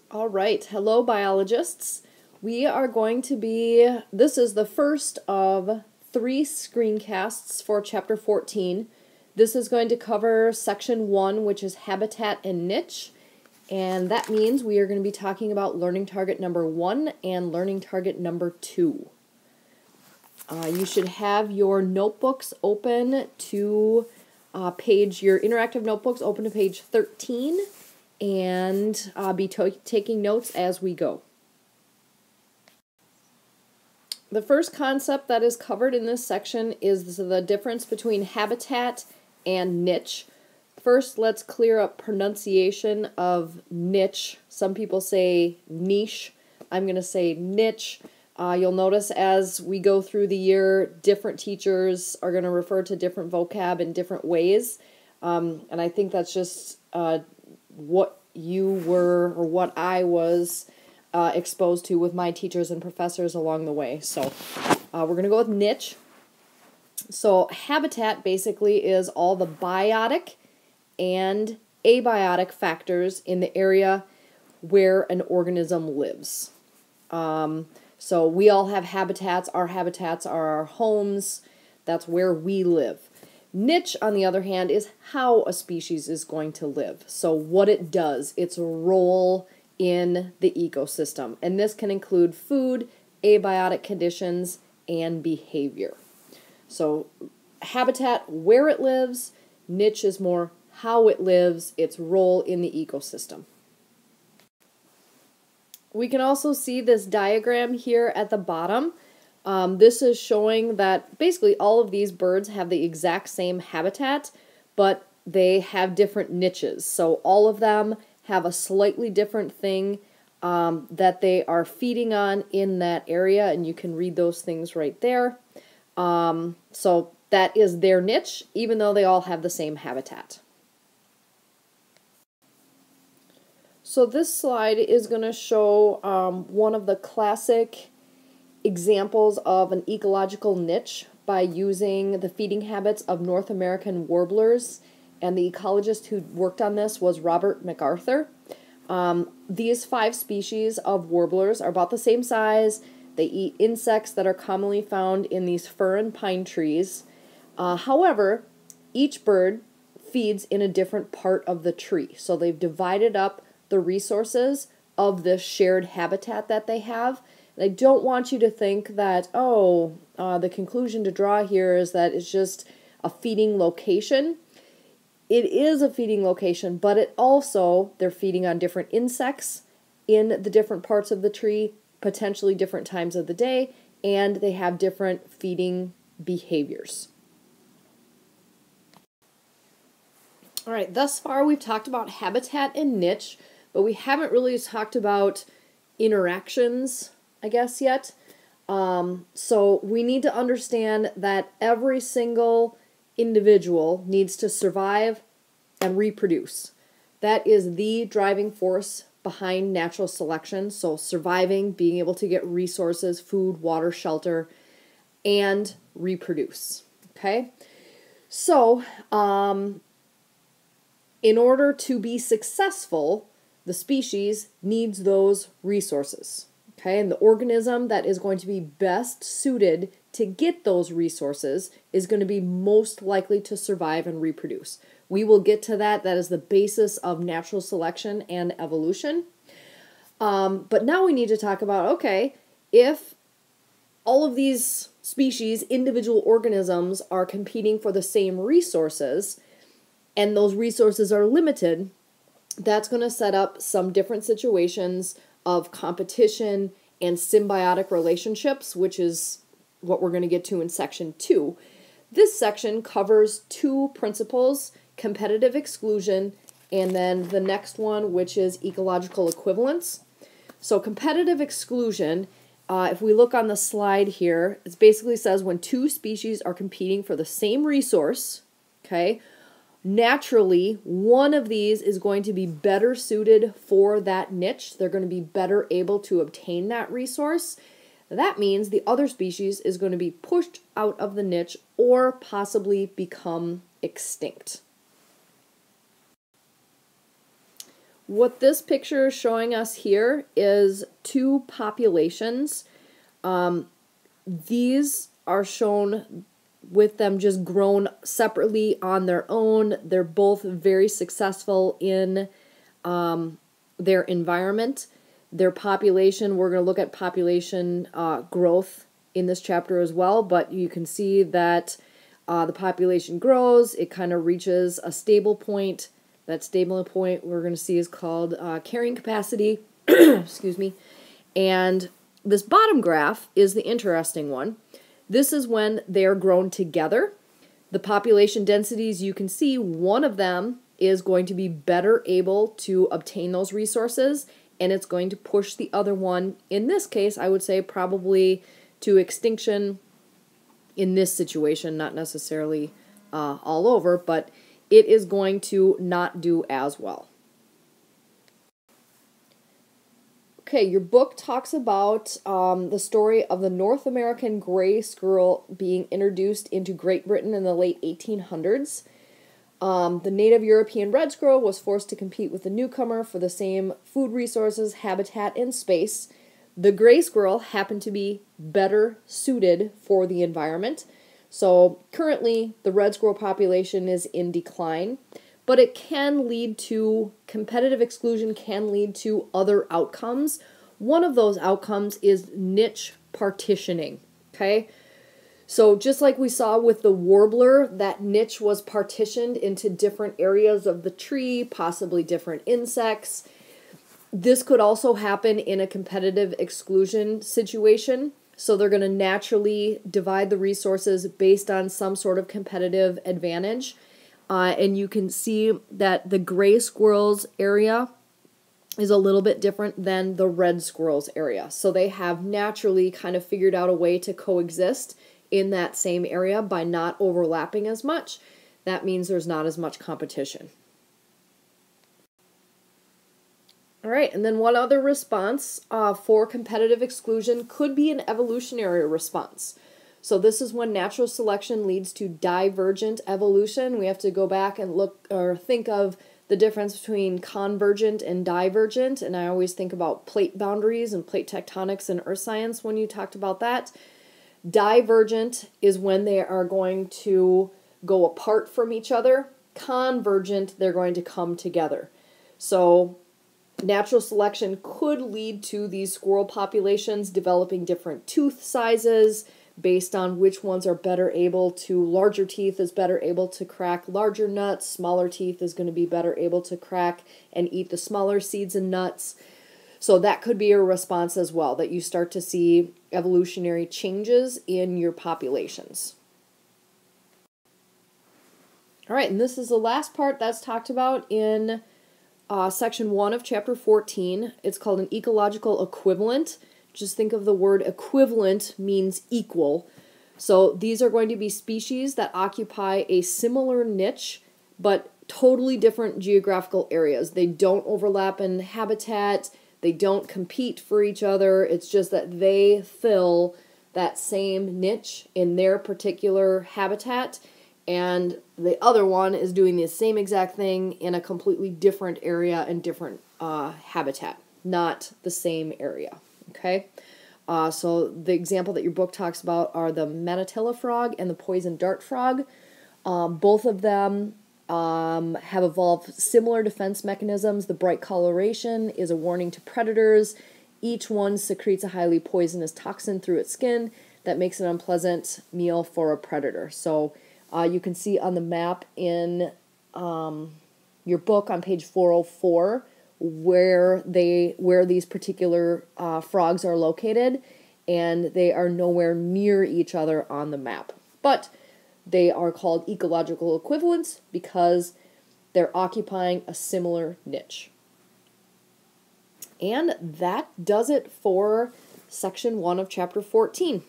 All right, hello biologists. This is the first of 3 screencasts for Chapter 14. This is going to cover Section 1, which is Habitat and Niche, and that means we are going to be talking about Learning Target number 1 and Learning Target number 2. You should have your notebooks open to your interactive notebooks open to page 13, and be taking notes as we go. The first concept that is covered in this section is the difference between habitat and niche. First, let's clear up pronunciation of niche. Some people say niche. I'm going to say niche. You'll notice as we go through the year, different teachers are going to refer to different vocab in different ways. And I think that's just what you were or what I was exposed to with my teachers and professors along the way. So we're going to go with niche. So habitat basically is all the biotic and abiotic factors in the area where an organism lives. So we all have habitats. Our habitats are our homes. That's where we live. Niche, on the other hand, is how a species is going to live. So what it does, its role in the ecosystem. And this can include food, abiotic conditions, and behavior. So habitat, where it lives. Niche is more how it lives, its role in the ecosystem. We can also see this diagram here at the bottom. This is showing that basically all of these birds have the exact same habitat, but they have different niches. So all of them have a slightly different thing that they are feeding on in that area, and you can read those things right there. So that is their niche, even though they all have the same habitat. So this slide is going to show one of the classic examples of an ecological niche by using the feeding habits of North American warblers, and the ecologist who worked on this was Robert MacArthur. These 5 species of warblers are about the same size. They eat insects that are commonly found in these fir and pine trees. However, each bird feeds in a different part of the tree. So they've divided up the resources of this shared habitat that they have. And I don't want you to think that, the conclusion to draw here is that it's just a feeding location. It is a feeding location, but they're feeding on different insects in the different parts of the tree, potentially different times of the day, and they have different feeding behaviors. All right, thus far we've talked about habitat and niche, but we haven't really talked about interactions, I guess, yet. So we need to understand that every single individual needs to survive and reproduce. That is the driving force behind natural selection. So surviving, being able to get resources, food, water, shelter, and reproduce. Okay? So, in order to be successful, the species needs those resources. Okay, and the organism that is going to be best suited to get those resources is going to be most likely to survive and reproduce. We will get to that. That is the basis of natural selection and evolution. But now we need to talk about, okay, if all of these species, individual organisms, are competing for the same resources, and those resources are limited, that's going to set up some different situations of competition and symbiotic relationships, which is what we're going to get to in section 2. This section covers 2 principles, competitive exclusion, and then the next one, which is ecological equivalents. So competitive exclusion, if we look on the slide here, it basically says when 2 species are competing for the same resource, okay, naturally, one of these is going to be better suited for that niche. They're going to be better able to obtain that resource. That means the other species is going to be pushed out of the niche or possibly become extinct. What this picture is showing us here is two populations. These are shown with them just grown separately on their own. They're both very successful in their environment. Their population, we're going to look at population growth in this chapter as well, but you can see that the population grows, it kind of reaches a stable point. That stable point we're going to see is called carrying capacity. Excuse me. And this bottom graph is the interesting one. This is when they are grown together. The population densities, you can see one of them is going to be better able to obtain those resources, and it's going to push the other one, in this case, I would say probably to extinction in this situation, not necessarily all over, but it is going to not do as well. Okay, your book talks about the story of the North American gray squirrel being introduced into Great Britain in the late 1800s. The native European red squirrel was forced to compete with the newcomer for the same food resources, habitat, and space. The gray squirrel happened to be better suited for the environment. So currently, the red squirrel population is in decline, but it can lead to competitive exclusion, can lead to other outcomes. One of those outcomes is niche partitioning, okay? So just like we saw with the warbler, that niche was partitioned into different areas of the tree, possibly different insects. This could also happen in a competitive exclusion situation. So they're going to naturally divide the resources based on some sort of competitive advantage. And you can see that the gray squirrels area is a little bit different than the red squirrels area. So they have naturally kind of figured out a way to coexist in that same area by not overlapping as much. That means there's not as much competition. All right, and then one other response for competitive exclusion could be an evolutionary response. So this is when natural selection leads to divergent evolution. We have to go back and look or think of the difference between convergent and divergent, and I always think about plate boundaries and plate tectonics and earth science when you talked about that. Divergent is when they are going to go apart from each other. Convergent, they're going to come together. So natural selection could lead to these squirrel populations developing different tooth sizes based on which ones are better able to, larger teeth is better able to crack larger nuts, smaller teeth is going to be better able to crack and eat the smaller seeds and nuts. So that could be a response as well, that you start to see evolutionary changes in your populations. All right, and this is the last part that's talked about in section 1 of chapter 14. It's called an ecological equivalent. Just think of the word equivalent means equal. So these are going to be species that occupy a similar niche, but totally different geographical areas. They don't overlap in habitat. They don't compete for each other. It's just that they fill that same niche in their particular habitat, and the other one is doing the same exact thing in a completely different area and different habitat, not the same area. Okay, so the example that your book talks about are the manatilla frog and the poison dart frog. Both of them have evolved similar defense mechanisms. The bright coloration is a warning to predators. Each one secretes a highly poisonous toxin through its skin that makes an unpleasant meal for a predator. So you can see on the map in your book on page 404 where these particular frogs are located, and they are nowhere near each other on the map. But they are called ecological equivalents because they're occupying a similar niche. And that does it for section 1 of chapter 14.